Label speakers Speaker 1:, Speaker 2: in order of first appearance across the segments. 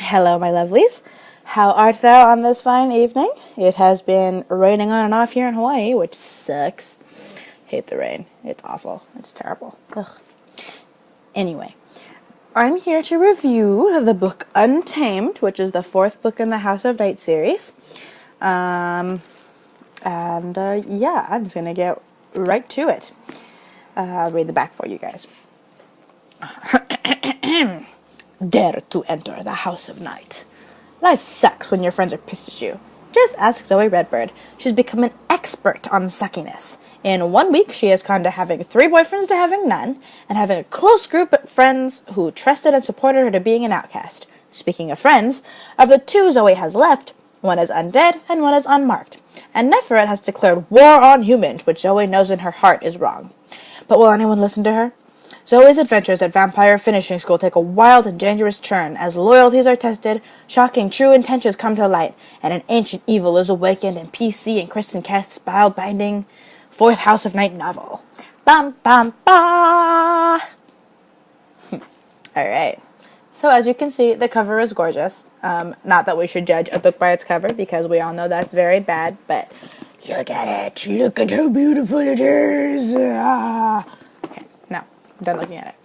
Speaker 1: Hello, my lovelies. How art thou on this fine evening? It has been raining on and off here in Hawaii, which sucks. Hate the rain. It's awful. It's terrible. Ugh. Anyway, I'm here to review the book Untamed, which is the fourth book in the House of Night series. I'm just going to get right to it. I'll read the back for you guys. Dare to enter the House of Night. Life sucks when your friends are pissed at you. Just ask Zoe Redbird. She's become an expert on suckiness. In 1 week, she has gone to having 3 boyfriends to having none, and having a close group of friends who trusted and supported her to being an outcast. Speaking of friends, of the 2 Zoe has left, one is undead and one is unmarked. And Neferet has declared war on humans, which Zoe knows in her heart is wrong. But will anyone listen to her? Zoe's adventures at Vampire Finishing School take a wild and dangerous turn as loyalties are tested, shocking true intentions come to light, and an ancient evil is awakened in PC and Kristin Keth's spellbinding 4th House of Night novel. Bum, bum, ba! Alright. So as you can see, the cover is gorgeous. Not that we should judge a book by its cover, because we all know that's very bad, but look at it. Look at how beautiful it is. Okay, no. I'm done looking at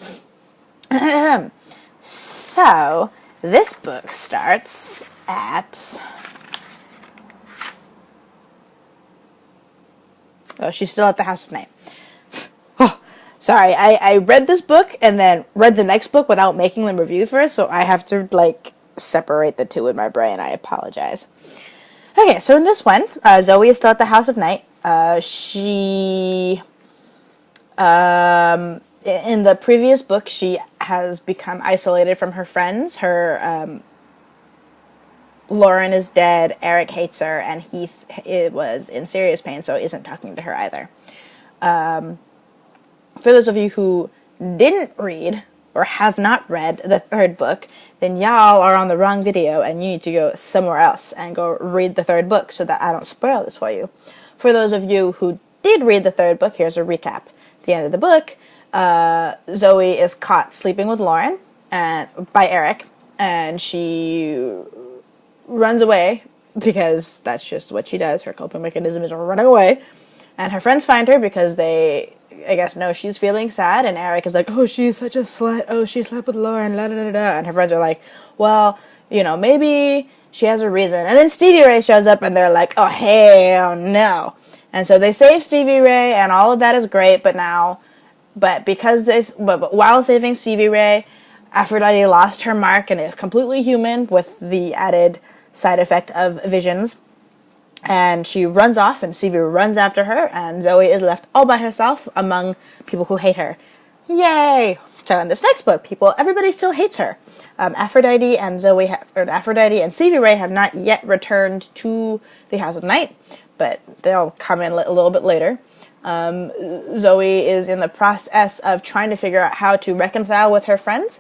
Speaker 1: it. So, this book starts at... Oh, she's still at the House of Night. Oh, sorry, I read this book and then read the next book without making them review first, so I have to, separate the two in my brain. I apologize. Okay, so in this one, Zoe is still at the House of Night. In the previous book, she has become isolated from her friends. Lauren is dead, Eric hates her, and Heath was in serious pain, so isn't talking to her either. For those of you who didn't read, or have not read, the third book, then y'all are on the wrong video, and you need to go somewhere else and go read the third book so that I don't spoil this for you. For those of you who did read the third book, here's a recap. At the end of the book, Zoe is caught sleeping with Lauren by Eric, and she runs away because that's just what she does. Her coping mechanism is running away, and her friends find her because they, I guess, know she's feeling sad, and Eric is like, oh, she's such a slut, oh, she slept with Lauren, la da da da, and her friends are like, well, maybe she has a reason. And then Stevie Ray shows up, and they're like, oh, hell no. And so they save Stevie Ray, and all of that is great, but while saving Stevie Ray, Aphrodite lost her mark and is completely human with the added side effect of visions. And she runs off, and Stevie runs after her, and Zoe is left all by herself among people who hate her. Yay! So in this next book, everybody still hates her. Aphrodite and Stevie Ray have not yet returned to the House of Night, but they'll come in a little bit later. Zoe is in the process of trying to figure out how to reconcile with her friends,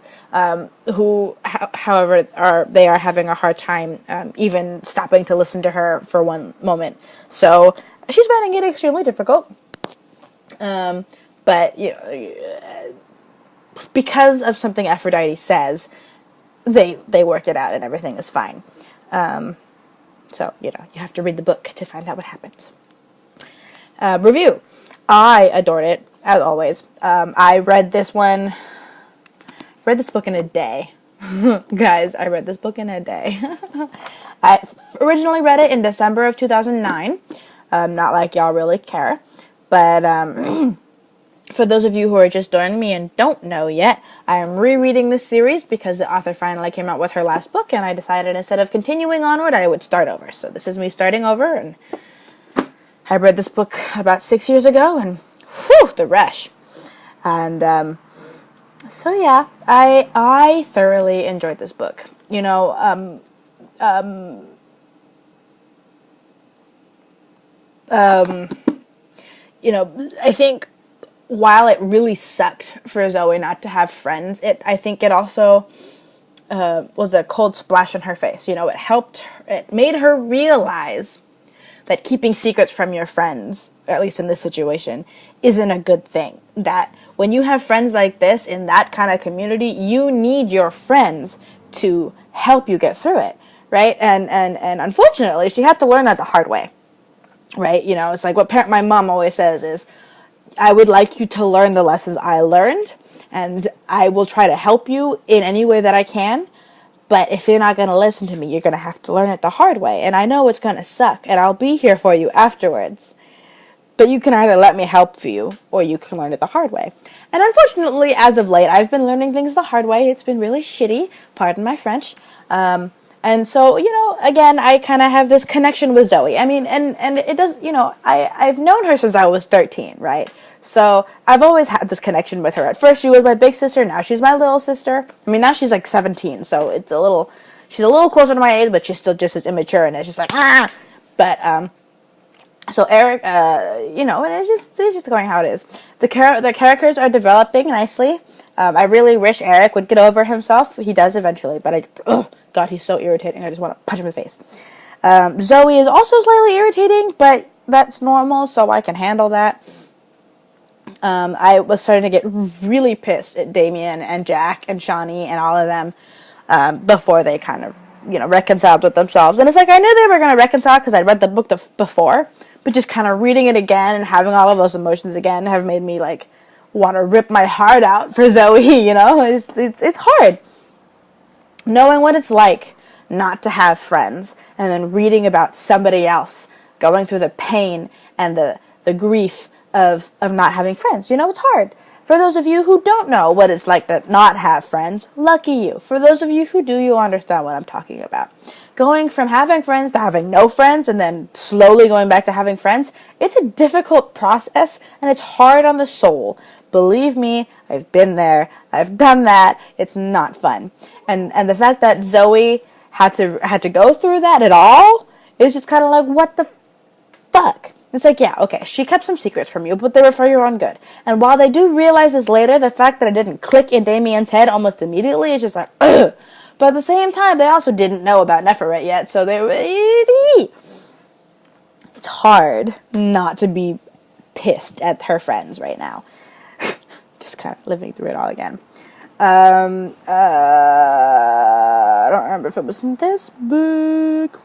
Speaker 1: who, however, are having a hard time even stopping to listen to her for one moment. So she's finding it extremely difficult. But because of something Aphrodite says, they work it out and everything is fine. So you have to read the book to find out what happens. Review. I adored it, as always. I read this book in a day. Guys, I read this book in a day. I originally read it in December of 2009. Not like y'all really care. But for those of you who are just joining me and don't know yet, I am rereading this series because the author finally came out with her last book, and I decided instead of continuing onward, I would start over. So this is me starting over, and I read this book about 6 years ago, and whew, the rush. And so yeah, I thoroughly enjoyed this book. I think while it really sucked for Zoe not to have friends, I think it also was a cold splash on her face. It made her realize that keeping secrets from your friends, at least in this situation, isn't a good thing. That when you have friends like this in that kind of community, you need your friends to help you get through it, right? And unfortunately, she had to learn that the hard way, right? You know, it's like what my mom always says is, I would like you to learn the lessons I learned, and I will try to help you in any way that I can. But if you're not going to listen to me, you're going to have to learn it the hard way. And I know it's going to suck, and I'll be here for you afterwards. But you can either let me help you, or you can learn it the hard way. And unfortunately, as of late, I've been learning things the hard way. It's been really shitty, pardon my French. And so, you know, again, I kind of have this connection with Zoe. I mean, and it does, you know, I've known her since I was 13, right? So I've always had this connection with her. At first she was my big sister, now she's my little sister. I mean, now she's like 17, so she's a little closer to my age, but she's still just as immature, and it's just like, ah! But, so Eric, you know, and it's just going how it is. The characters are developing nicely. I really wish Eric would get over himself. He does eventually, but God, he's so irritating. I just want to punch him in the face. Zoe is also slightly irritating, but that's normal, so I can handle that. I was starting to get really pissed at Damien and Jack and Shawnee and all of them before they kind of, you know, reconciled with themselves. And it's like, I knew they were going to reconcile because I'd read the book before, but just kind of reading it again and having all of those emotions again have made me, like, want to rip my heart out for Zoe, you know? It's hard. Knowing what it's like not to have friends, and then reading about somebody else going through the pain and the grief of not having friends. You know, it's hard. For those of you who don't know what it's like to not have friends, lucky you. For those of you who do, you'll understand what I'm talking about. Going from having friends to having no friends, and then slowly going back to having friends, it's a difficult process, and it's hard on the soul. Believe me, I've been there. I've done that. It's not fun. And the fact that Zoe had to go through that at all is just kind of like, what the fuck? It's like, yeah, okay, she kept some secrets from you, but they were for your own good. And while they do realize this later, the fact that it didn't click in Damien's head almost immediately is just like, ugh. But at the same time, they also didn't know about Nepheret yet, so they were... It's hard not to be pissed at her friends right now. Just kind of living through it all again. I don't remember if it was in this book.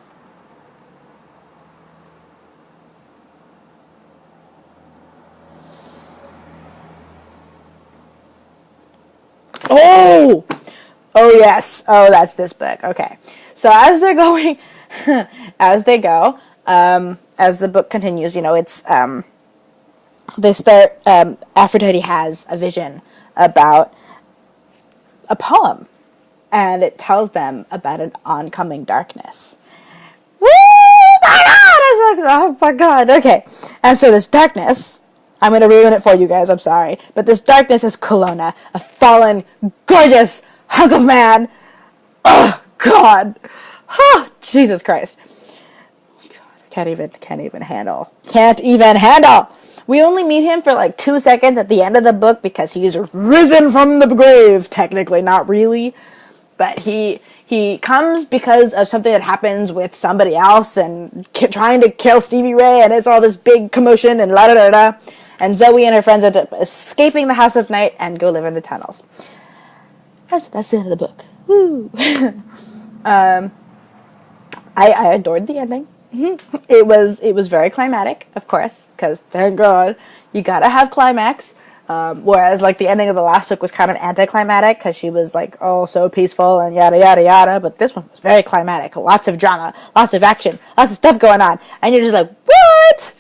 Speaker 1: Oh yes. Oh, that's this book. Okay. So as they're going, as they go, as the book continues, you know, it's, they start, Aphrodite has a vision about a poem, and it tells them about an oncoming darkness. Woo! My God! I was like, oh my God. Okay. And so this darkness, I'm going to ruin it for you guys, I'm sorry, but this darkness is Kelowna, a fallen, gorgeous hunk of man. Oh, God. Oh, Jesus Christ. God, can't even handle. Can't even handle. We only meet him for like 2 seconds at the end of the book because he's risen from the grave. Technically, not really. But he comes because of something that happens with somebody else and trying to kill Stevie Ray, and it's all this big commotion and la da da da. And Zoe and her friends end up escaping the House of Night and go live in the tunnels. That's the end of the book. Woo! I adored the ending. It was very climatic, of course, because thank God you gotta have climax. Whereas like the ending of the last book was kind of anticlimactic because she was like, oh, so peaceful and yada yada yada. But this one was very climatic, lots of drama, lots of action, lots of stuff going on, and you're just like, what?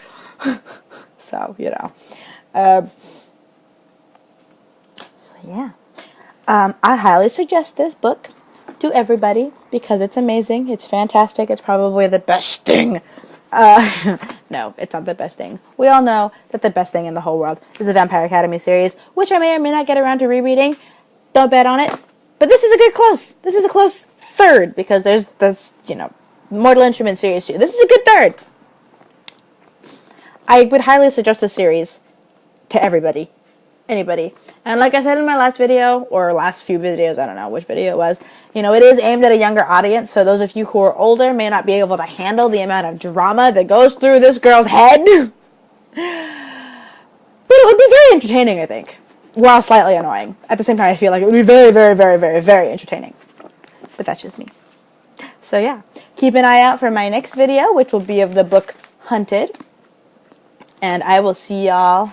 Speaker 1: So you know, so yeah, I highly suggest this book to everybody because it's amazing, it's fantastic, it's probably the best thing. No, it's not the best thing. We all know that the best thing in the whole world is the Vampire Academy series, which I may or may not get around to rereading. Don't bet on it. But this is a good close. This is a close third because there's you know, Mortal Instruments series too. This is a good third. I would highly suggest this series to everybody. Anybody. And like I said in my last video, or last few videos, I don't know which video it was, you know, it is aimed at a younger audience, so those of you who are older may not be able to handle the amount of drama that goes through this girl's head. But it would be very entertaining, I think. While slightly annoying. At the same time, I feel like it would be very, very, very, very, very entertaining. But that's just me. So yeah, keep an eye out for my next video, which will be of the book Hunted. And I will see y'all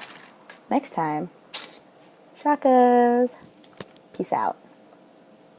Speaker 1: next time. Shakas. Peace out.